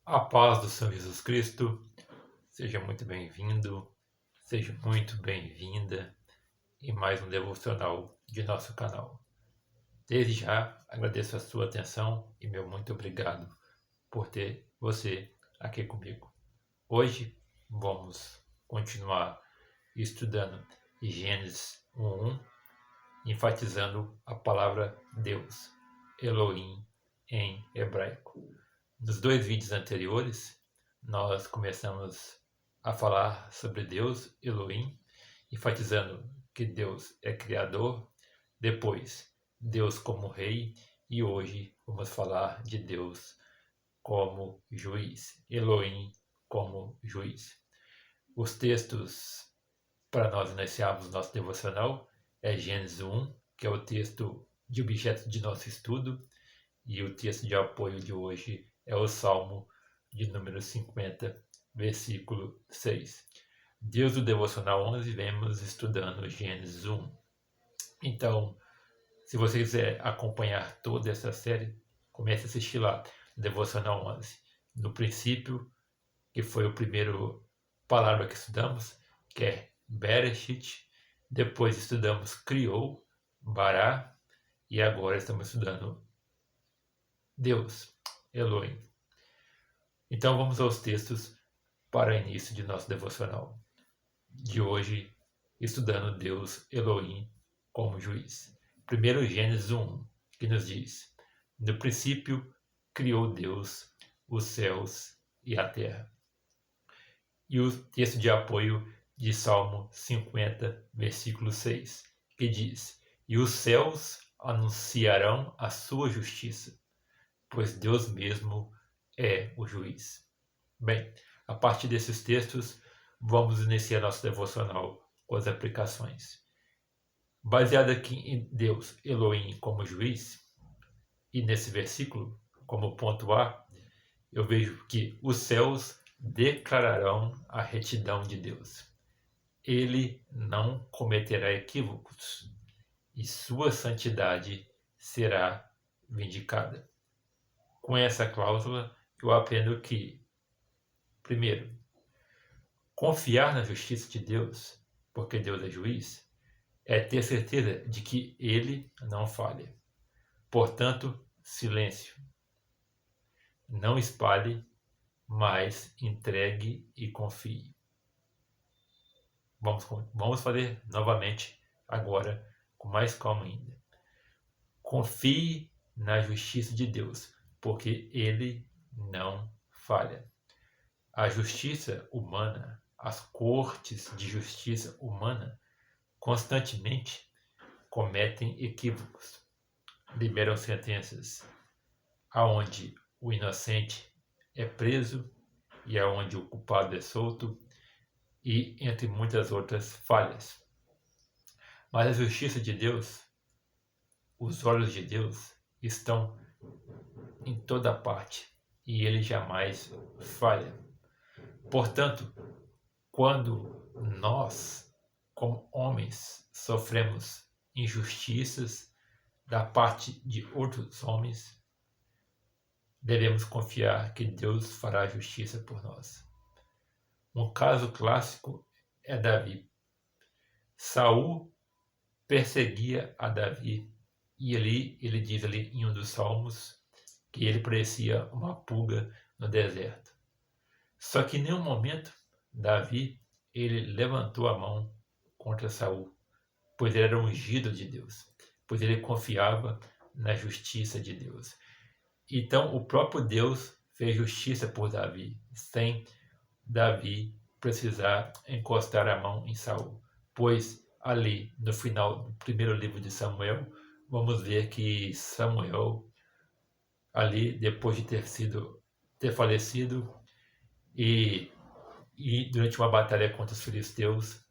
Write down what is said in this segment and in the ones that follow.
A paz do Senhor Jesus Cristo, seja muito bem-vindo, seja muito bem-vinda em mais um devocional de nosso canal. Desde já agradeço a sua atenção e meu muito obrigado por ter você aqui comigo. Hoje vamos continuar estudando Gênesis 1:1, enfatizando a palavra Deus, Elohim em hebraico. Nos dois vídeos anteriores, nós começamos a falar sobre Deus, Elohim, enfatizando que Deus é criador, depois Deus como rei, e hoje vamos falar de Deus como juiz, Elohim como juiz. Os textos para nós iniciarmos nosso devocional é Gênesis 1, que é o texto de objeto de nosso estudo, e o texto de apoio de hoje é o Salmo de número 50, versículo 6. Deus do Devocional 11, vemos estudando Gênesis 1. Então, se você quiser acompanhar toda essa série, comece a assistir lá, Devocional 11. No princípio, que foi o primeiro palavra que estudamos, que é Bereshit. Depois estudamos Criou, Bará, e agora estamos estudando Deus, Elohim. Então vamos aos textos para início de nosso devocional de hoje, estudando Deus, Elohim como juiz. Primeiro Gênesis 1, que nos diz: no princípio criou Deus os céus e a terra. E o texto de apoio de Salmo 50, versículo 6, que diz: e os céus anunciarão a sua justiça, pois Deus mesmo é o juiz. Bem, a partir desses textos, vamos iniciar nosso devocional com as aplicações. Baseado aqui em Deus, Elohim, como juiz, e nesse versículo, como ponto A, eu vejo que os céus declararão a retidão de Deus. Ele não cometerá equívocos e sua santidade será vindicada. Com essa cláusula, eu aprendo que, primeiro, confiar na justiça de Deus, porque Deus é juiz, é ter certeza de que ele não falha. Portanto, silêncio. Não espalhe, mas entregue e confie. Vamos fazer novamente, agora, com mais calma ainda. Confie na justiça de Deus, porque ele não falha. A justiça humana, as cortes de justiça humana, constantemente cometem equívocos, liberam sentenças aonde o inocente é preso e aonde o culpado é solto, e entre muitas outras falhas. Mas a justiça de Deus, os olhos de Deus, estão em toda parte e ele jamais falha. Portanto, quando nós, como homens, sofremos injustiças da parte de outros homens, devemos confiar que Deus fará justiça por nós. Um caso clássico é Davi. Saul perseguia a Davi e ele diz ali em um dos salmos que ele parecia uma pulga no deserto. Só que em nenhum momento Davi ele levantou a mão contra Saul, pois ele era ungido de Deus, pois ele confiava na justiça de Deus. Então o próprio Deus fez justiça por Davi, sem Davi precisar encostar a mão em Saul, pois ali no final do primeiro livro de Samuel, vamos ver que Samuel, ali depois de ter falecido e durante uma batalha contra os filisteus,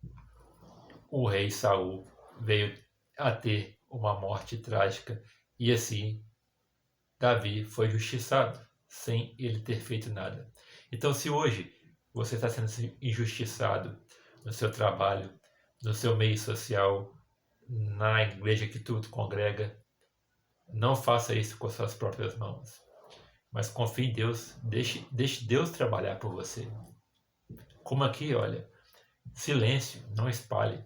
o rei Saul veio a ter uma morte trágica e assim Davi foi justiçado sem ele ter feito nada. Então, se hoje você está sendo injustiçado no seu trabalho, no seu meio social, na igreja que tu congrega, não faça isso com suas próprias mãos. mas confie em Deus, deixe Deus trabalhar por você. Como aqui, olha, silêncio, não espalhe.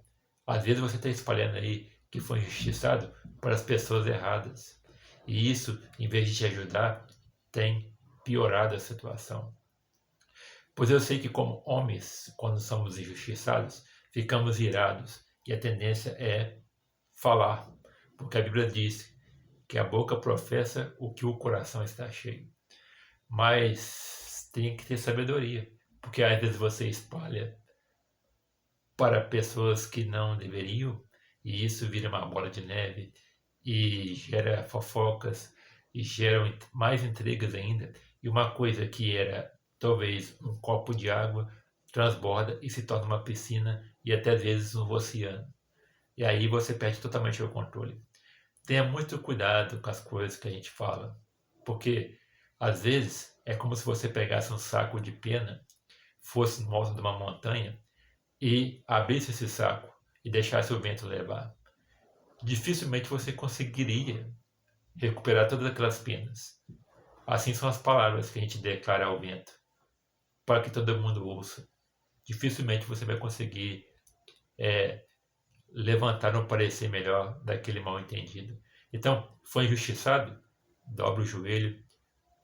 Às vezes você está espalhando aí que foi injustiçado para as pessoas erradas. E isso, em vez de te ajudar, tem piorado a situação. Pois eu sei que como homens, quando somos injustiçados, ficamos irados e a tendência é falar, porque a Bíblia diz que a boca professa o que o coração está cheio. Mas tem que ter sabedoria, porque às vezes você espalha para pessoas que não deveriam, e isso vira uma bola de neve e gera fofocas e gera mais intrigas ainda. E uma coisa que era talvez um copo de água transborda e se torna uma piscina e até às vezes um oceano. E aí você perde totalmente o controle. Tenha muito cuidado com as coisas que a gente fala, porque às vezes é como se você pegasse um saco de pena, fosse no alto de uma montanha e abrisse esse saco e deixasse o vento levar. Dificilmente você conseguiria recuperar todas aquelas penas. Assim são as palavras que a gente declara ao vento, para que todo mundo ouça. Dificilmente você vai conseguir levantar um parecer melhor daquele mal entendido. Então, foi injustiçado? Dobre o joelho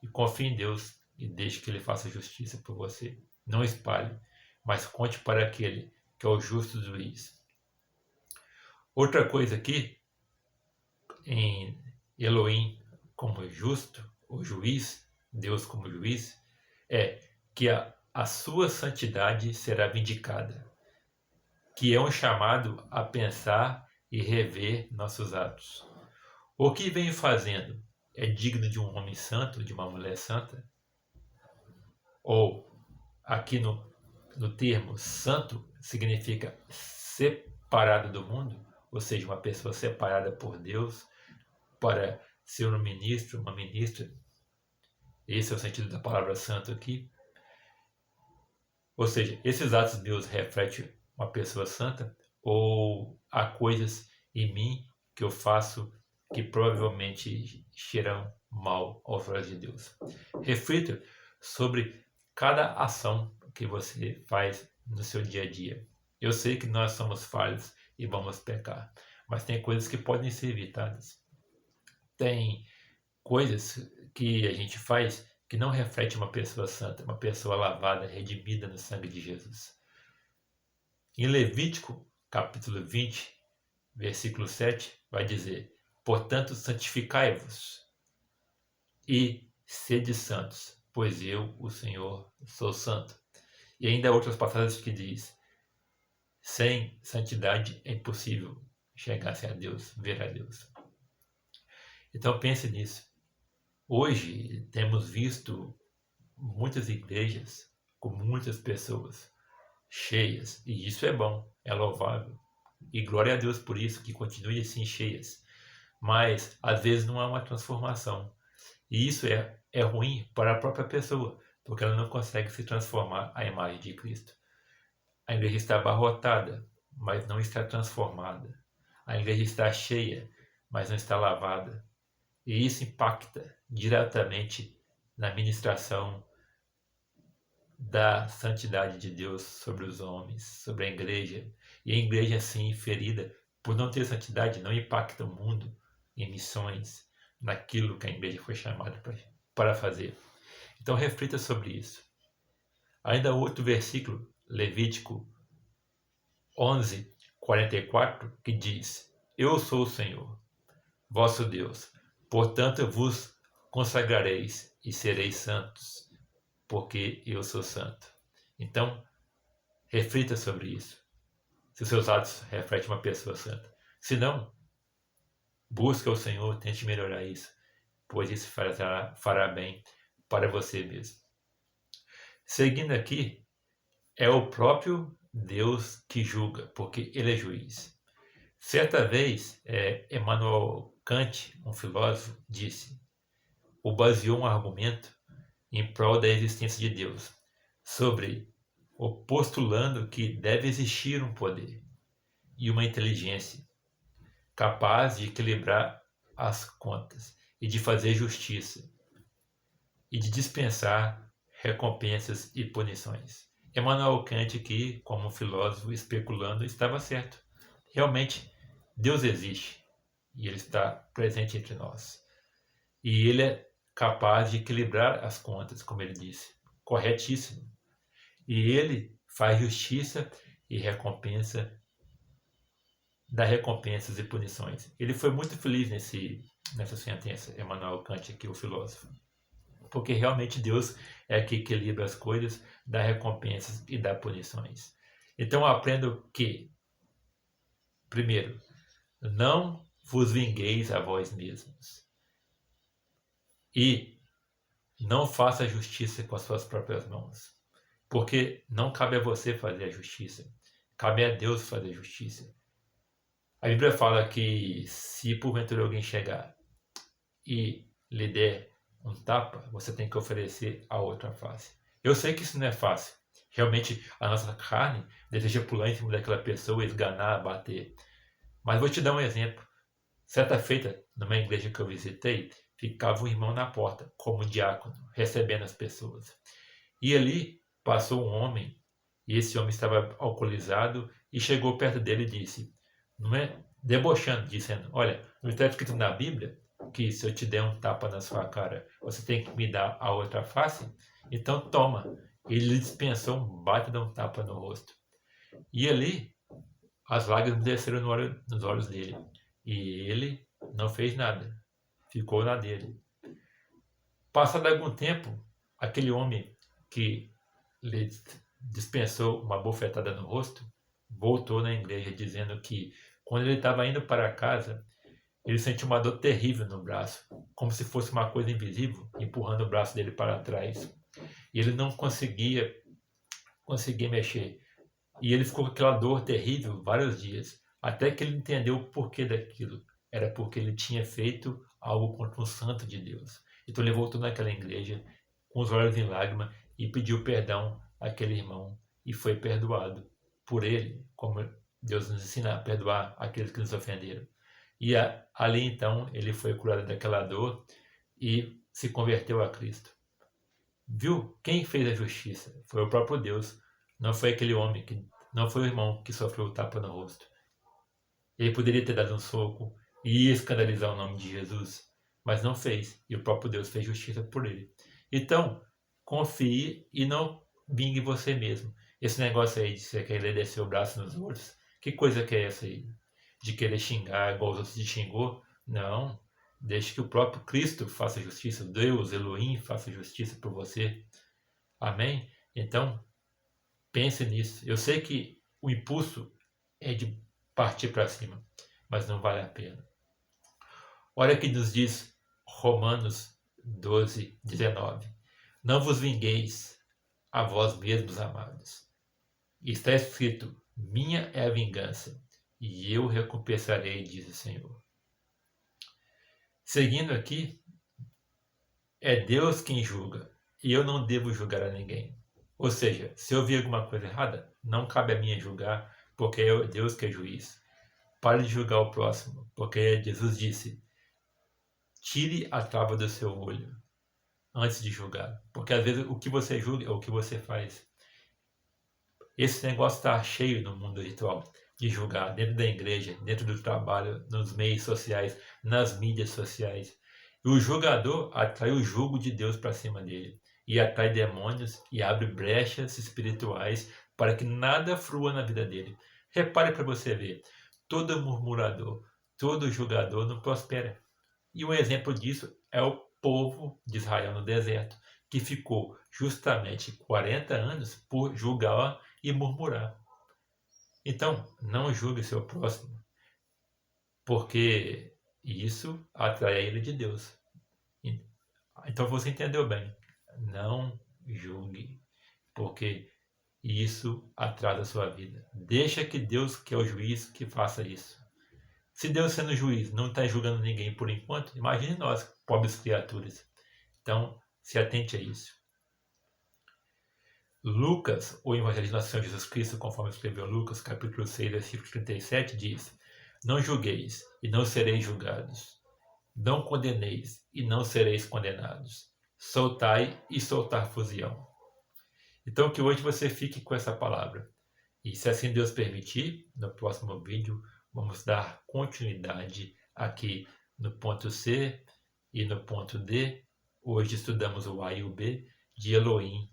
e confie em Deus e deixe que Ele faça justiça por você. Não espalhe, mas conte para aquele que é o justo juiz. Outra coisa aqui, em Elohim como justo, o juiz, Deus como juiz, é que a sua santidade será vindicada, que é um chamado a pensar e rever nossos atos. O que venho fazendo é digno de um homem santo, de uma mulher santa? Ou, aqui no termo santo, significa separado do mundo, ou seja, uma pessoa separada por Deus para ser um ministro, uma ministra. Esse é o sentido da palavra santo aqui. Ou seja, esses atos meus refletem uma pessoa santa ou há coisas em mim que eu faço que provavelmente cheiram mal aos olhos de Deus. Reflita sobre cada ação que você faz no seu dia a dia. Eu sei que nós somos falhos e vamos pecar, mas tem coisas que podem ser evitadas. Tem coisas que a gente faz que não reflete uma pessoa santa, uma pessoa lavada, redimida no sangue de Jesus. Em Levítico, capítulo 20, versículo 7, vai dizer: portanto, santificai-vos e sede santos, pois eu, o Senhor, sou santo. E ainda há outras passagens que diz: sem santidade é impossível chegar-se a Deus, ver a Deus. Então pense nisso. Hoje temos visto muitas igrejas com muitas pessoas cheias, e isso é bom, é louvável. E glória a Deus por isso, que continue assim cheias. Mas às vezes não há uma transformação. E isso é ruim para a própria pessoa, porque ela não consegue se transformar à imagem de Cristo. A igreja está abarrotada, mas não está transformada. A igreja está cheia, mas não está lavada. E isso impacta diretamente na ministração da santidade de Deus sobre os homens, sobre a igreja. E a igreja, assim, ferida por não ter santidade, não impacta o mundo em missões, naquilo que a igreja foi chamada para fazer. Então, reflita sobre isso. Ainda outro versículo, Levítico 11, 44, que diz: eu sou o Senhor, vosso Deus, portanto vos consagrareis e sereis santos, porque eu sou santo. Então, reflita sobre isso. Se os seus atos refletem uma pessoa santa. Se não, busca o Senhor, tente melhorar isso, pois isso fará bem para você mesmo. Seguindo aqui, é o próprio Deus que julga, porque Ele é juiz. Certa vez, Emmanuel Kant, um filósofo, disse, ou baseou um argumento em prol da existência de Deus, postulando que deve existir um poder e uma inteligência capaz de equilibrar as contas e de fazer justiça. e de dispensar recompensas e punições. Immanuel Kant, que, como filósofo especulando, estava certo. Realmente, Deus existe e Ele está presente entre nós. E Ele é capaz de equilibrar as contas, como ele disse, corretíssimo. E Ele faz justiça e dá recompensas e punições. Ele foi muito feliz nessa sentença, Immanuel Kant, aqui, o filósofo. Porque realmente Deus é que equilibra as coisas, dá recompensas e dá punições. Então eu aprendo que, primeiro, não vos vingueis a vós mesmos. E não faça justiça com as suas próprias mãos. Porque não cabe a você fazer a justiça. Cabe a Deus fazer a justiça. A Bíblia fala que se porventura alguém chegar e lhe der um tapa, você tem que oferecer a outra face. Eu sei que isso não é fácil. Realmente a nossa carne deseja pular em cima daquela pessoa, esganar, bater. Mas vou te dar um exemplo. Certa feita, numa igreja que eu visitei, ficava um irmão na porta, como diácono, recebendo as pessoas. E ali passou um homem, e esse homem estava alcoolizado, e chegou perto dele e disse, não é, debochando, dizendo, olha, não está escrito na Bíblia que se eu te der um tapa na sua cara, você tem que me dar a outra face? Então toma. Ele lhe dispensou um baita de um tapa no rosto. E ali, as lágrimas desceram nos olhos dele. E ele não fez nada. Ficou na dele. Passado algum tempo, aquele homem que lhe dispensou uma bofetada no rosto, voltou na igreja dizendo que quando ele estava indo para casa, ele sentiu uma dor terrível no braço, como se fosse uma coisa invisível, empurrando o braço dele para trás. E ele não conseguia mexer. E ele ficou com aquela dor terrível vários dias, até que ele entendeu o porquê daquilo. Era porque ele tinha feito algo contra um santo de Deus. Então ele voltou naquela igreja, com os olhos em lágrimas, e pediu perdão àquele irmão, e foi perdoado por ele, como Deus nos ensina a perdoar aqueles que nos ofenderam. E ali então ele foi curado daquela dor e se converteu a Cristo. Viu? Quem fez a justiça? Foi o próprio Deus. Não foi aquele homem, não foi o irmão que sofreu o tapa no rosto. Ele poderia ter dado um soco e escandalizar o nome de Jesus, mas não fez. E o próprio Deus fez justiça por ele. Então, confie e não vingue você mesmo. Esse negócio aí de você querer descer o braço nos outros, que coisa que é essa aí? De querer xingar igual os outros te xingou? Não. Deixe que o próprio Cristo faça justiça. Deus, Elohim, faça justiça por você. Amém? Então, pense nisso. Eu sei que o impulso é de partir para cima, mas não vale a pena. Olha que nos diz Romanos 12, 19. Não vos vingueis a vós mesmos, amados. Está escrito, minha é a vingança, e eu recompensarei, diz o Senhor. Seguindo aqui, é Deus quem julga, e eu não devo julgar a ninguém. Ou seja, se eu vi alguma coisa errada, não cabe a mim julgar, porque é Deus que é juiz. Pare de julgar o próximo, porque Jesus disse, tire a trava do seu olho antes de julgar. Porque às vezes o que você julga é o que você faz. Esse negócio está cheio no mundo virtual de julgar, dentro da igreja, dentro do trabalho, nos meios sociais, nas mídias sociais. E o julgador atrai o jugo de Deus para cima dele. E atrai demônios e abre brechas espirituais para que nada flua na vida dele. Repare para você ver, todo murmurador, todo julgador não prospera. E um exemplo disso é o povo de Israel no deserto, que ficou justamente 40 anos por julgar e murmurar. Então, não julgue seu próximo, porque isso atrai a ira de Deus. Então você entendeu bem. Não julgue, porque isso atrasa a sua vida. Deixa que Deus, que é o juiz, que faça isso. Se Deus sendo juiz não está julgando ninguém por enquanto, imagine nós, pobres criaturas. Então, se atente a isso. Lucas, o Evangelho de Nosso Senhor Jesus Cristo, conforme escreveu Lucas, capítulo 6, versículo 37, diz, não julgueis, e não sereis julgados. Não condeneis, e não sereis condenados. soltai e soltar fusião. Então que hoje você fique com essa palavra. E se assim Deus permitir, no próximo vídeo vamos dar continuidade aqui no ponto C e no ponto D. Hoje estudamos o A e o B de Elohim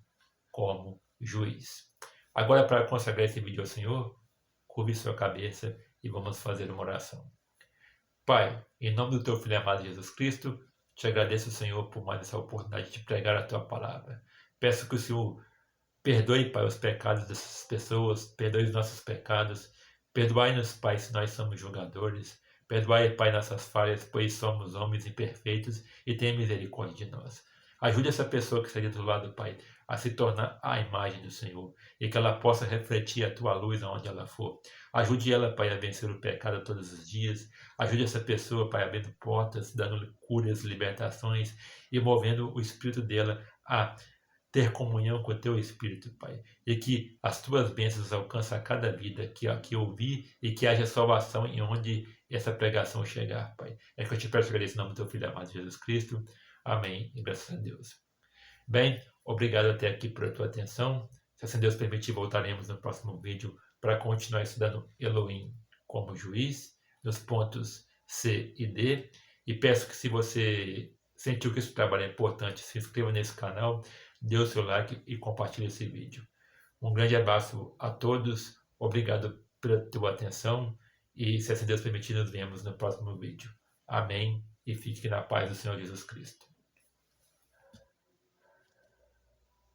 como juiz. Agora, para consagrar esse vídeo ao Senhor, curve sua cabeça e vamos fazer uma oração. Pai, em nome do teu Filho amado Jesus Cristo, te agradeço, Senhor, por mais essa oportunidade de pregar a tua palavra. Peço que o Senhor perdoe, Pai, os pecados dessas pessoas, perdoe os nossos pecados. Perdoai-nos, Pai, se nós somos julgadores. Perdoai, Pai, nossas falhas, pois somos homens imperfeitos e tenha misericórdia de nós. Ajude essa pessoa que está do lado, Pai, a se tornar a imagem do Senhor e que ela possa refletir a tua luz aonde ela for. Ajude ela, Pai, a vencer o pecado todos os dias. Ajude essa pessoa, Pai, abrindo portas, dando curas, libertações e movendo o espírito dela a ter comunhão com o teu Espírito, Pai, e que as tuas bênçãos alcancem a cada vida que aqui ouvir e que haja salvação em onde essa pregação chegar, Pai. É que eu te peço agradeço em nome do teu Filho amado Jesus Cristo. Amém e graças a Deus. Bem, obrigado até aqui por tua atenção. Se assim Deus permitir, voltaremos no próximo vídeo para continuar estudando Elohim como juiz, nos pontos C e D. E peço que se você sentiu que esse trabalho é importante, se inscreva nesse canal, dê o seu like e compartilhe esse vídeo. Um grande abraço a todos, obrigado pela tua atenção e se assim Deus permitir, nos vemos no próximo vídeo. Amém e fique na paz do Senhor Jesus Cristo.